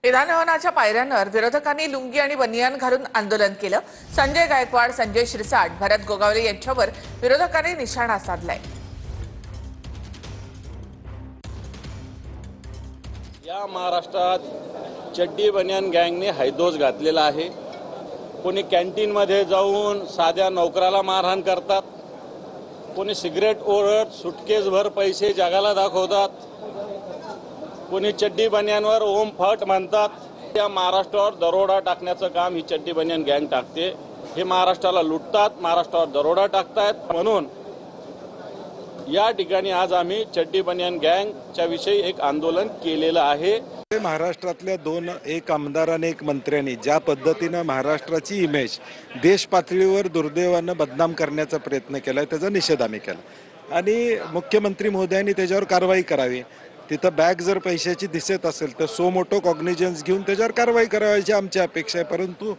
विधानभवनाच्या पायऱ्यांवर विरोधकांनी लुंगी आणि बनियान घालून आंदोलन केलं। संजय गायकवाड, संजय शिरसाट, भरत गोगावले यांच्यावर विरोधकांनी निशाणा साधलाय। या महाराष्ट्रात चड्डी बनियान गँगने हैदोस घातलेला आहे। कोणी कॅन्टीनमध्ये जाऊन साध्या नोकराला मारहाण करतात, कोणी सिगरेट ओढत सुटकेसभर पैसे जगाला दाखवतात, कोणी चड्डी बनियानवर ओम फट म्हणतात। या महाराष्ट्रावर दरोडा टाकण्याचं काम ही चड्डी बनियान गँग टाकते। हे महाराष्ट्राला लुटतात, महाराष्ट्रावर दरोडा टाकतायत। म्हणून या ठिकाणी आज आम्ही चड्डी बनियान गँगच्या विषयी एक आंदोलन केलेलं आहे। महाराष्ट्रातल्या एक आमदार आणि एक मंत्र्यांनी ज्या पद्धतीनं महाराष्ट्राची इमेज देश पातळीवर दुर्दैवानं बदनाम करण्याचा प्रयत्न केला, त्याचा निषेध आम्ही केला आणि मुख्यमंत्री महोदयांनी त्याच्यावर कारवाई करावी। तिथं बॅग जर पैशाची दिसत असेल तर सो मोठो कॉग्निजन्स घेऊन त्याच्यावर कारवाई करायची आमची अपेक्षा आहे, परंतु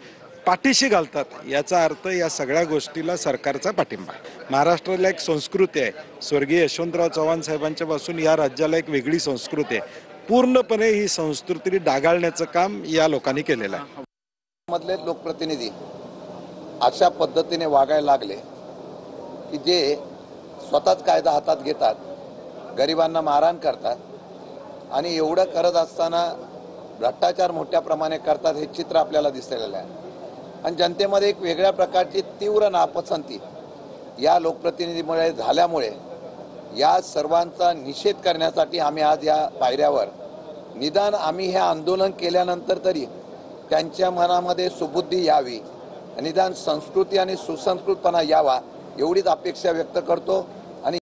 पाठीशी घालतात। याचा अर्थ या सगळ्या गोष्टीला सरकारचा पाठिंबा। महाराष्ट्राला एक संस्कृती आहे, स्वर्गीय यशवंतराव चव्हाण साहेबांच्या पासून या राज्याला एक वेगळी संस्कृती आहे। पूर्णपणे ही संस्कृती डागाळण्याचं काम या लोकांनी केलेलं आहे। मधले लोकप्रतिनिधी अशा पद्धतीने वागायला लागले की जे स्वतःच कायदा हातात घेतात, गरिबांना मारहाण करतात आणि एवढं करत असताना भ्रष्टाचार मोठ्या प्रमाणे करतात, हे चित्र आपल्याला दिसलेलं आहे। आणि जनतेमध्ये एक वेगळ्या प्रकारची तीव्र नापसंती या लोकप्रतिनिधीमुळे झाल्यामुळे या सर्वांचा निषेध करण्यासाठी आम्ही आज या पायऱ्यावर निदान आम्ही हे आंदोलन केल्यानंतर तरी त्यांच्या मनामध्ये सुबुद्धी यावी, निदान संस्कृती आणि सुसंस्कृतपणा यावा एवढीच अपेक्षा व्यक्त करतो।